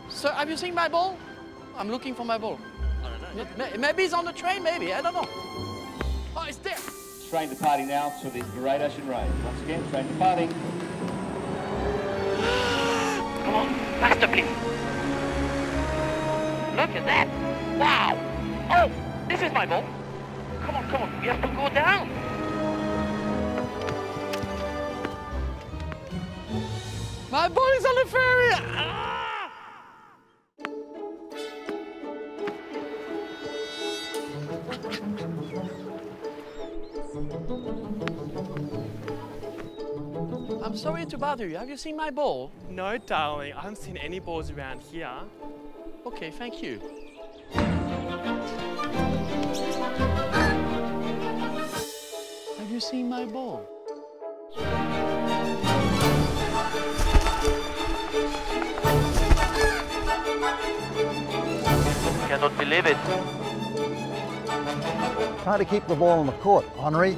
Sir, have you seen my ball? I'm looking for my ball. I don't know. Maybe it's on the train, maybe. I don't know. Oh, it's there. Train departing now to the Great Ocean Range. Once again, train departing. Come on, faster, please. Look at that. Wow. Oh, this is my ball. Come on, we have to go down. My ball is on the ferry. Ah! I'm sorry to bother you. Have you seen my ball? No, darling, I haven't seen any balls around here. Okay, thank you. Have you seen my ball? Cannot believe it. Try to keep the ball on the court, Henri.